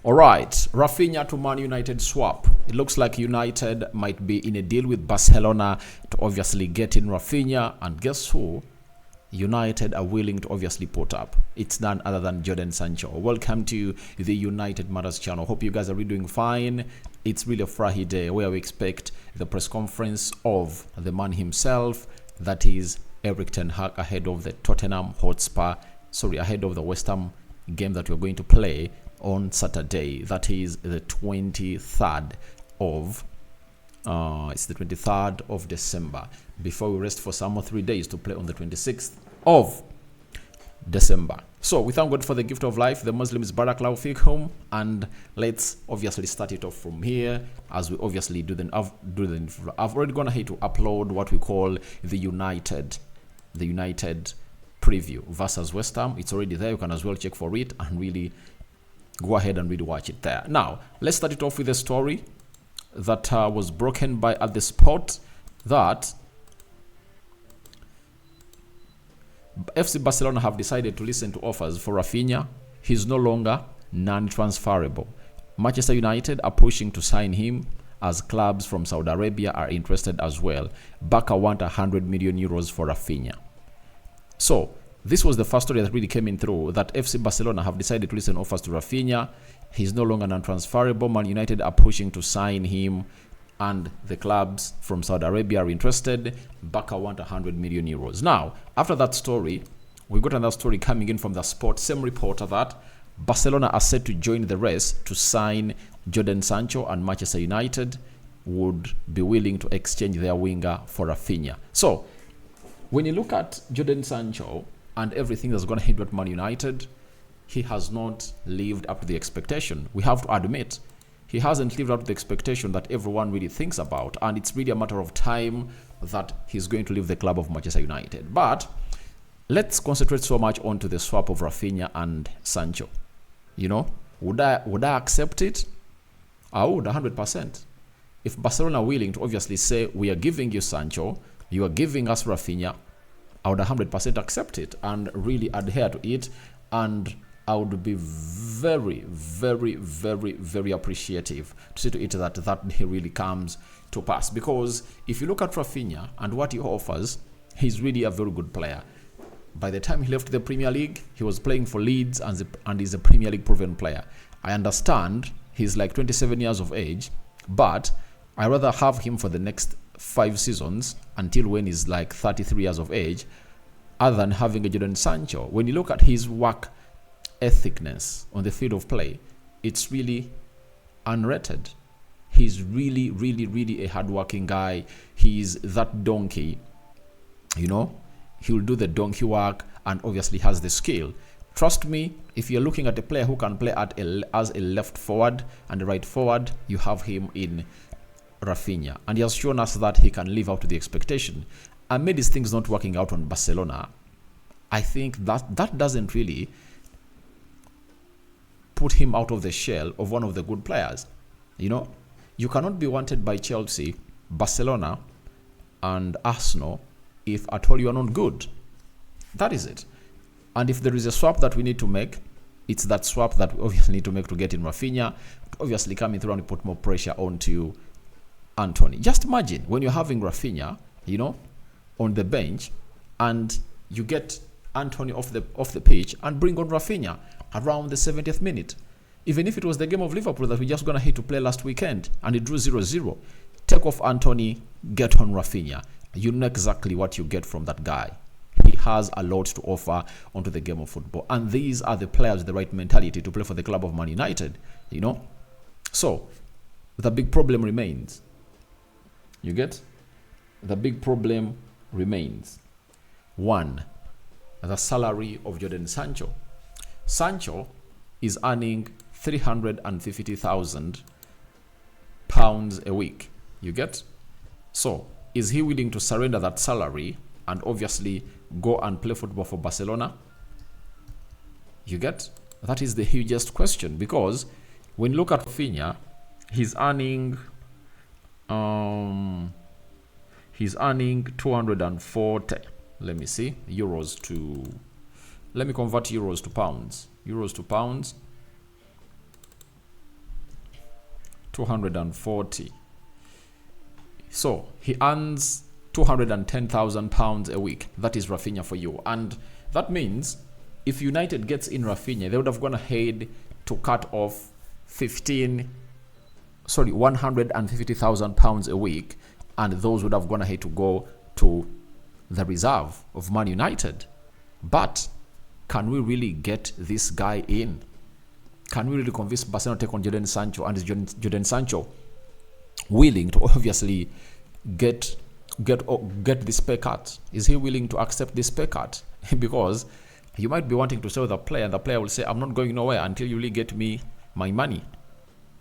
All right, Raphinha to Man United swap. It looks like United might be in a deal with Barcelona to obviously get in Raphinha, and guess who? United are willing to obviously put up. It's none other than Jadon Sancho. Welcome to the United Matters channel. Hope you guys are really doing fine. It's really a Friday day where we expect the press conference of the man himself, that is Eriksen, ahead of the ahead of the West Ham game that we're going to play on Saturday. That is the 23rd of it's the 23rd of December, before we rest for some more 3 days to play on the 26th of December. So we thank God for the gift of life. The Muslims Barakallahu fikum, and let's obviously start it off from here as we obviously do the I've already gone ahead to upload what we call the United preview versus West Ham. It's already there. You can as well check for it and really go ahead and really watch it there. Now let's start it off with a story that was broken by at the spot, that FC Barcelona have decided to listen to offers for Raphinha. He's no longer non-transferable. Manchester United are pushing to sign him, as clubs from Saudi Arabia are interested as well. Barca want 100 million euros for Raphinha. So this was the first story that really came in through, that FC Barcelona have decided to listen offers to Raphinha. He's no longer non-transferable. Man United are pushing to sign him, and the clubs from Saudi Arabia are interested. Barca want 100 million euros. Now, after that story, we got another story coming in from the Sport, same reporter, that Barcelona are set to join the race to sign Jadon Sancho, and Manchester United would be willing to exchange their winger for Raphinha. So, when you look at Jadon Sancho and everything that's going to hit with Man United, he has not lived up to the expectation. We have to admit, he hasn't lived up to the expectation that everyone really thinks about, and it's really a matter of time that he's going to leave the club of Manchester United. But let's concentrate so much onto the swap of Raphinha and Sancho. You know, would I accept it? I would, 100%. If Barcelona are willing to obviously say, we are giving you Sancho, you are giving us Raphinha, I would 100% accept it and really adhere to it, and I would be very, very, very, very appreciative to see to it that he really comes to pass. Because if you look at Raphinha and what he offers, he's really a very good player. By the time he left the Premier League, he was playing for Leeds and he's a Premier League proven player. I understand he's like 27 years of age, but I rather have him for the next 5 seasons until when he's like 33 years of age, other than having a Jadon Sancho. When you look at his work ethicness on the field of play, it's really unrated. He's really, really, really a hardworking guy. He's that donkey, you know. He'll do the donkey work and obviously has the skill. Trust me, if you're looking at a player who can play as a left forward and a right forward, you have him in Raphinha, and he has shown us that he can live up to the expectation. Amid these things not working out on Barcelona, I think that doesn't really put him out of the shell of one of the good players. You know, you cannot be wanted by Chelsea, Barcelona, and Arsenal if at all you are not good. That is it. And if there is a swap that we need to make, it's that swap that we obviously need to make to get in Raphinha, obviously coming through and put more pressure onto Antony. Just imagine when you're having Raphinha, you know, on the bench, and you get Antony off the pitch and bring on Raphinha around the 70th minute. Even if it was the game of Liverpool that we just gonna hit to play last weekend and it drew 0-0, take off Antony, get on Raphinha. You know exactly what you get from that guy. He has a lot to offer onto the game of football, and these are the players with the right mentality to play for the club of Man United, you know. So the big problem remains. You get? The big problem remains. 1, the salary of Jadon Sancho. Sancho is earning £350,000 a week. You get? So, is he willing to surrender that salary and obviously go and play football for Barcelona? You get? That is the hugest question, because when you look at Raphinha, he's earning 240. Let me see, euros to, let me convert euros to pounds. 240. So he earns £210,000 a week. That is Raphinha for you. And that means if United gets in Raphinha, they would have gone ahead to cut off £150,000 a week, and those would have gone ahead to go to the reserve of Man United. But can we really get this guy in? Can we really convince Barcelona to take on Jadon Sancho, and is Jadon Sancho willing to obviously get this pay cut? Is he willing to accept this pay cut? Because you might be wanting to sell the player, and the player will say, I'm not going nowhere until you really get me my money.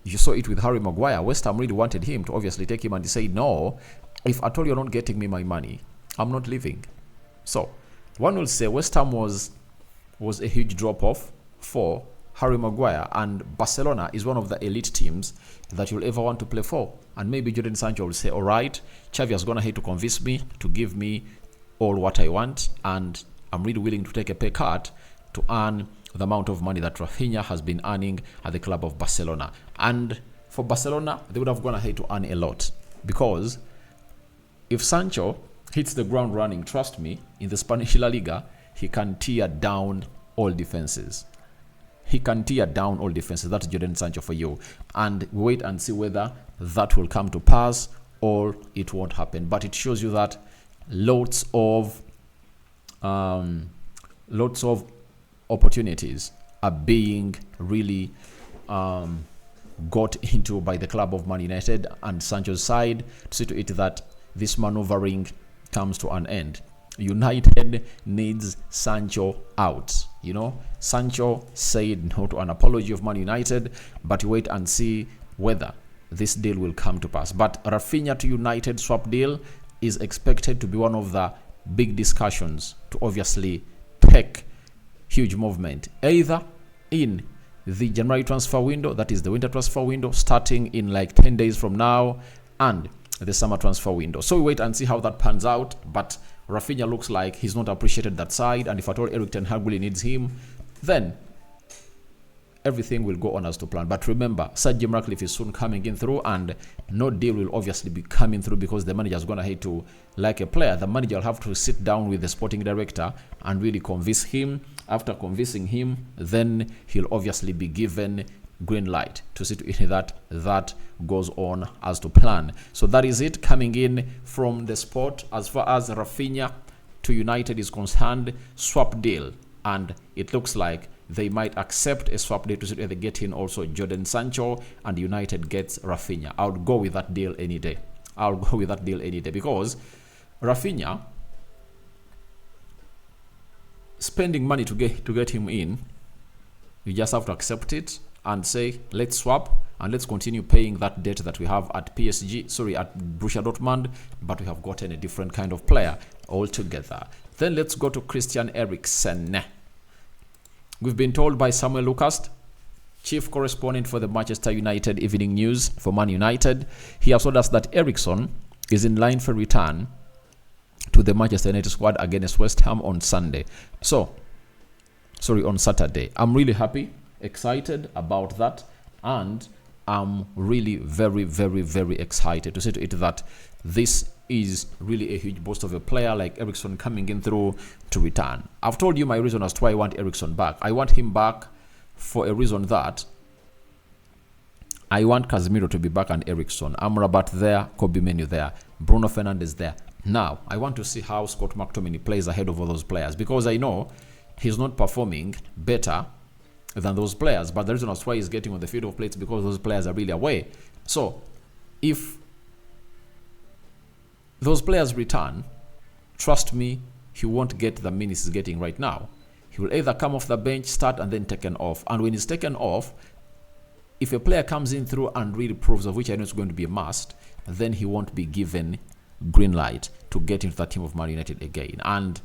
You saw it with Harry Maguire. West Ham really wanted him to obviously take him, and he said, no, if at all you're not getting me my money, I'm not leaving. So one will say West Ham was a huge drop-off for Harry Maguire, and Barcelona is one of the elite teams that you'll ever want to play for. And maybe Jadon Sancho will say, all right, Xavi has gone ahead to convince me to give me all what I want, and I'm really willing to take a pay cut to earn the amount of money that Raphinha has been earning at the club of Barcelona. And for Barcelona, they would have gone ahead to earn a lot, because if Sancho hits the ground running, trust me, in the Spanish La Liga, he can tear down all defenses. He can tear down all defenses. That's Jadon Sancho for you. And wait and see whether that will come to pass or it won't happen. But it shows you that lots of opportunities are being really got into by the club of Man United and Sancho's side to see to it that this maneuvering comes to an end. United needs Sancho out. You know, Sancho said no to an apology of Man United, but wait and see whether this deal will come to pass. But Raphinha to United swap deal is expected to be one of the big discussions to obviously take huge movement, either in the January transfer window, that is the winter transfer window, starting in like 10 days from now, and the summer transfer window. So we wait and see how that pans out. But Raphinha looks like he's not appreciated that side, and if at all Erik ten Hag really needs him, then everything will go on as to plan. But remember, Sir Jim Ratcliffe is soon coming in through, and no deal will obviously be coming through because the manager is going to hate to like a player. The manager will have to sit down with the sporting director and really convince him. After convincing him, then he'll obviously be given green light to see to it that goes on as to plan. So that is it coming in from the sport as far as Raphinha to United is concerned. Swap deal, and it looks like they might accept a swap deal to see if they get in also Jadon Sancho and United gets Raphinha. I would go with that deal any day. Because Raphinha spending money to get him in, you just have to accept it and say, let's swap and let's continue paying that debt that we have at Borussia Dortmund, but we have gotten a different kind of player altogether. Then let's go to Christian Eriksen. We've been told by Samuel Lucas, chief correspondent for the Manchester United Evening News for Man United, he has told us that Eriksen is in line for return to the Manchester United squad against West Ham on Saturday. I'm really happy, excited about that, and I'm really very, very, very excited to say to it that this is really a huge boost of a player like Eriksen coming in through to return. I've told you my reason as to why I want Eriksen back. I want him back for a reason that I want Casemiro to be back and Eriksen. Amrabat there, Kobbie Mainoo there, Bruno Fernandes there. Now, I want to see how Scott McTominay plays ahead of all those players, because I know he's not performing better than those players, but the reason that's why he's getting on the field of play is because those players are really away. So if those players return, trust me, he won't get the minutes he's getting right now. He will either come off the bench, start, and then taken off. And when he's taken off, if a player comes in through and really proves, of which I know it's going to be a must, then he won't be given green light to get into the team of Man United again. And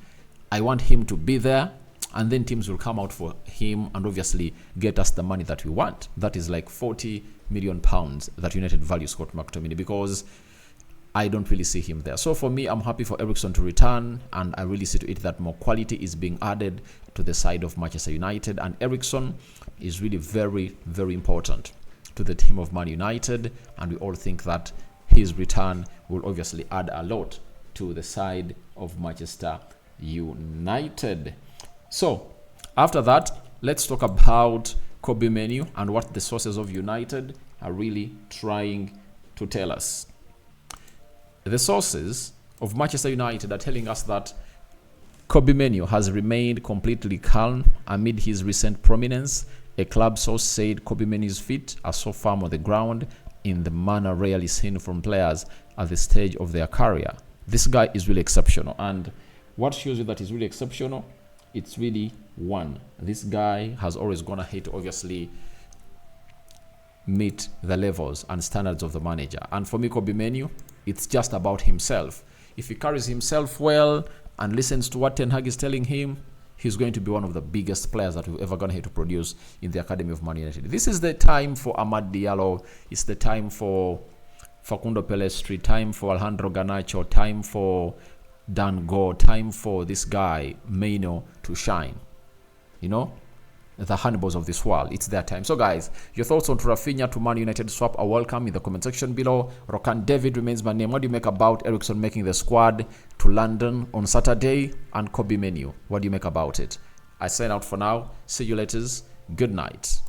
I want him to be there, and then teams will come out for him and obviously get us the money that we want. That is like £40 million that United value Scott McTominay, because I don't really see him there. So for me, I'm happy for Eriksen to return, and I really see to it that more quality is being added to the side of Manchester United, and Eriksen is really very, very important to the team of Man United, and we all think that his return will obviously add a lot to the side of Manchester United. So after that, let's talk about Kobbie Mainoo and what the sources of United are really trying to tell us. The sources of Manchester United are telling us that Kobbie Mainoo has remained completely calm amid his recent prominence. A club source said Kobbie Mainoo's feet are so firm on the ground in the manner rarely seen from players at the stage of their career. This guy is really exceptional, and what shows you that he's really exceptional? It's really one. This guy has always gone ahead to obviously meet the levels and standards of the manager. And for me, Kobbie Mainoo, it's just about himself. If he carries himself well and listens to what Ten Hag is telling him, he's going to be one of the biggest players that we've ever gone here to produce in the academy of Man United. This is the time for Amad Diallo. It's the time for Facundo Pelestri, time for Alejandro Garnacho, time for Dan Go, time for this guy, Mainoo, to shine. You know, the Hannibals of this world. It's their time. So guys, your thoughts on Raphinha to Man United swap are welcome in the comment section below. Rokan David remains my name. What do you make about Eriksen making the squad to London on Saturday, and Kobbie Mainoo? What do you make about it? I sign out for now. See you later. Good night.